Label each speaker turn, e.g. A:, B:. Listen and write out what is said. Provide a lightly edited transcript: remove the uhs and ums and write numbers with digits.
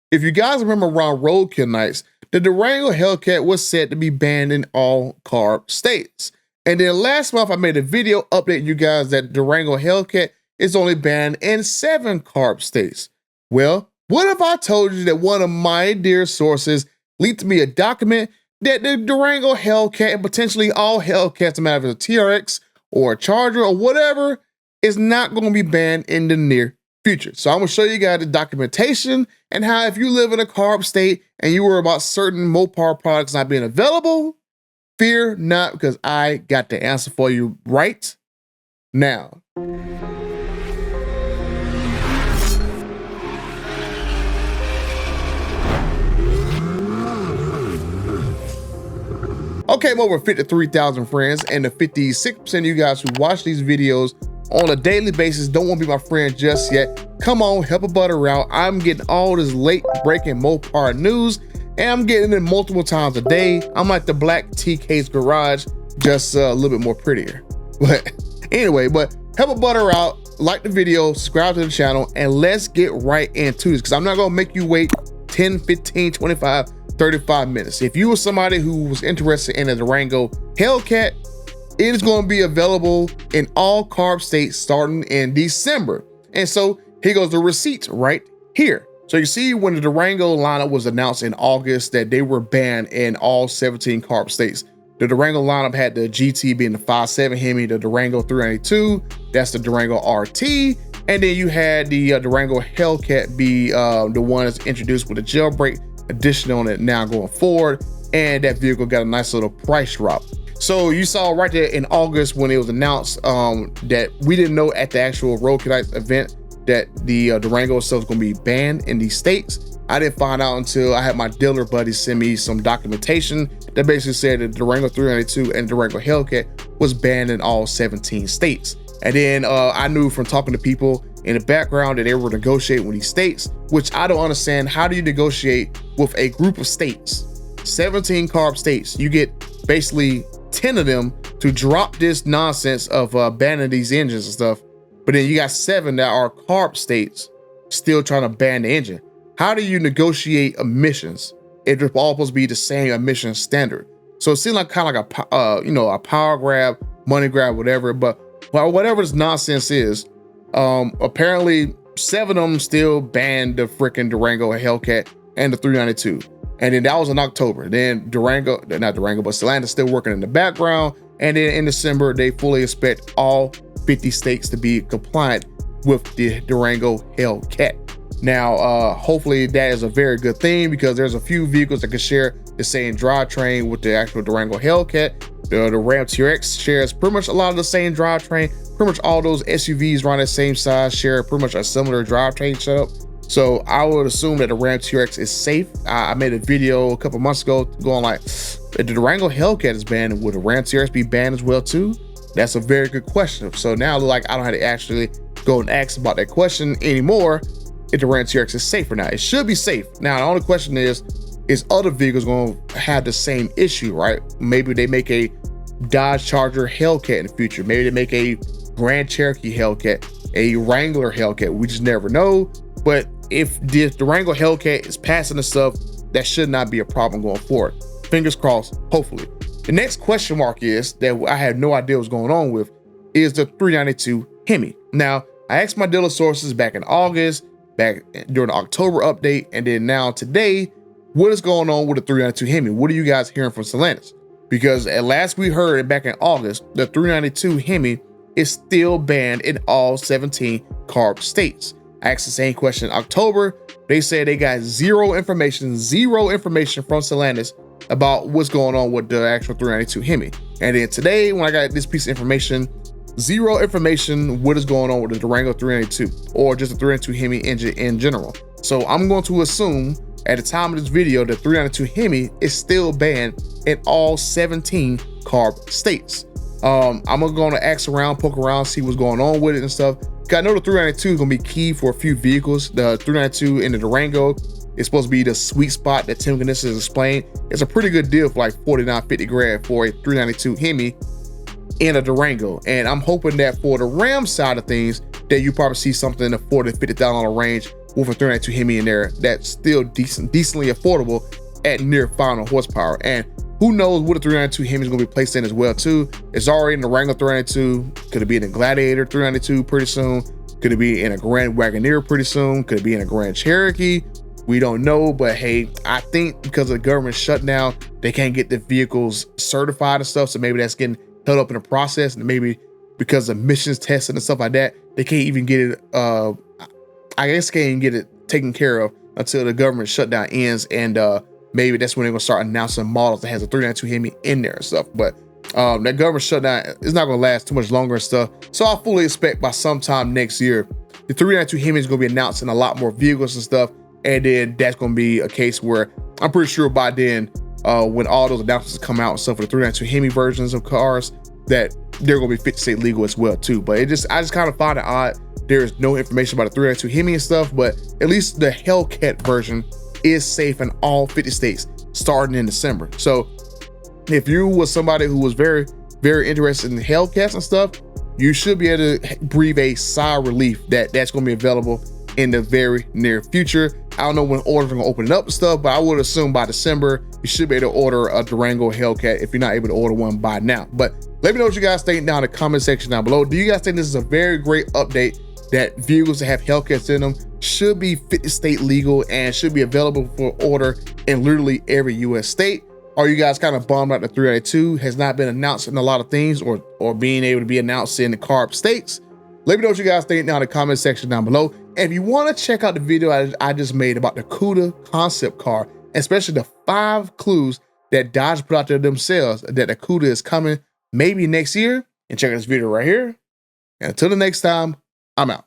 A: If you guys remember around roadkill nights, the Durango Hellcat was said to be banned in all CARB states. And then last month I made a video updating you guys that Durango Hellcat is only banned in 7 CARB states. Well, what if I told you that one of my dear sources leaked me a document that the Durango Hellcat and potentially all Hellcats, no matter if it's a TRX or a Charger or whatever, is not going to be banned in the near future. So I'm going to show you guys the documentation and how if you live in a CARB state and you worry about certain Mopar products not being available, fear not, because I got the answer for you right now. Okay, I'm over 53,000 friends, and the 56% of you guys who watch these videos on a daily basis don't want to be my friend just yet. Come on, help a butter out. I'm getting all this late breaking Mopar news, and I'm getting it multiple times a day. I'm like the black TK's garage, just a little bit more prettier. But anyway, help a butter out, like the video, subscribe to the channel, and let's get right into this, because I'm not going to make you wait 10, 15, 25, 35 minutes. If you were somebody who was interested in a Durango Hellcat, it is going to be available in all CARB states starting in December. And so here goes the receipts right here. So you see when the Durango lineup was announced in August that they were banned in all 17 CARB states. The Durango lineup had the GT being the 5.7 Hemi, the Durango 392, that's the Durango RT, and then you had the Durango Hellcat be the one that's introduced with a jailbreak edition on it now going forward, and that vehicle got a nice little price drop. So you saw right there in August when it was announced that we didn't know at the actual Roadkill Nights event that the Durango itself is going to be banned in these states. I didn't find out until I had my dealer buddy send me some documentation that basically said that the Durango 392 and Durango Hellcat was banned in all 17 states. And then I knew from talking to people in the background that they were negotiating with these states, which I don't understand. How do you negotiate with a group of states, 17 CARB states? You get basically 10 of them to drop this nonsense of banning these engines and stuff, but then you got 7 that are CARB states still trying to ban the engine. How do you negotiate emissions if it's all supposed to be the same emission standard? So it seemed like kind of like a power grab, money grab, whatever. But whatever this nonsense is, apparently 7 of them still banned the freaking Durango Hellcat and the 392. And then that was in October. Then Stellantis still working in the background. And then in December, they fully expect all 50 states to be compliant with the Durango Hellcat. Now, hopefully that is a very good thing, because there's a few vehicles that can share the same drivetrain with the actual Durango Hellcat. The Ram TRX shares pretty much a lot of the same drivetrain. Pretty much all those SUVs around that same size share pretty much a similar drivetrain setup. So I would assume that the Ram TRX is safe. I made a video a couple months ago going like, if the Durango Hellcat is banned, would the Ram TRX be banned as well too? That's a very good question. So now like I don't have to actually go and ask about that question anymore if the Ram TRX is safe or not. It should be safe. Now the only question is other vehicles going to have the same issue, right? Maybe they make a Dodge Charger Hellcat in the future. Maybe they make a Grand Cherokee Hellcat, a Wrangler Hellcat. We just never know. But if the Durango Hellcat is passing the stuff, that should not be a problem going forward. Fingers crossed, hopefully. The next question mark is that I have no idea what's going on with is the 392 Hemi. Now, I asked my dealer sources back in August, back during the October update, and then now today, what is going on with the 392 Hemi? What are you guys hearing from Stellantis? Because at last we heard back in August, the 392 Hemi is still banned in all 17 CARB states. I asked the same question in October. They said they got zero information from Stellantis about what's going on with the actual 392 Hemi. And then today, when I got this piece of information, zero information what is going on with the Durango 392 or just the 392 Hemi engine in general. So I'm going to assume at the time of this video, the 392 Hemi is still banned in all 17 CARB states. I'm going to ask around, poke around, see what's going on with it and stuff. I know the 392 is going to be key for a few vehicles. The 392 and the Durango is supposed to be the sweet spot that Tim Kniss has explained. It's a pretty good deal for like $49, $50 grand for a 392 Hemi in a Durango. And I'm hoping that for the Ram side of things, that you probably see something in the $40,000 to $50,000 range with a 392 Hemi in there that's still decently affordable at near 500 horsepower. And who knows what a 392 Hemi is going to be placed in as well too. It's already in the Durango 392. Could it be in the Gladiator 392 pretty soon? Could it be in a Grand Wagoneer pretty soon? Could it be in a Grand Cherokee? We don't know, but hey, I think because of the government shutdown, they can't get the vehicles certified and stuff. So maybe that's getting held up in the process, and maybe because of emissions testing and stuff like that, they can't even get it. I guess can't even get it taken care of until the government shutdown ends, and maybe that's when they're gonna start announcing models that has a 392 Hemi in there and stuff. But that government shutdown is not gonna last too much longer and stuff. So I fully expect by sometime next year, the 392 Hemi is gonna be announcing a lot more vehicles and stuff. And then that's going to be a case where I'm pretty sure by then, when all those announcements come out and stuff for the 392 Hemi versions of cars, that they're going to be 50 state legal as well too. But I just kind of find it odd. There's no information about the 392 Hemi and stuff, but at least the Hellcat version is safe in all 50 states starting in December. So if you was somebody who was very, very interested in Hellcats and stuff, you should be able to breathe a sigh of relief that that's going to be available in the very near future. I don't know when orders are gonna open up and stuff, but I would assume by December, you should be able to order a Durango Hellcat if you're not able to order one by now. But let me know what you guys think down in the comment section down below. Do you guys think this is a very great update that vehicles that have Hellcats in them should be 50 state legal and should be available for order in literally every US state? Are you guys kind of bummed out the 392 has not been announced in a lot of things or being able to be announced in the CARB states? Let me know what you guys think down in the comment section down below. And if you want to check out the video I just made about the CUDA concept car, especially the 5 clues that Dodge put out there themselves that the CUDA is coming maybe next year, and check out this video right here. And until the next time, I'm out.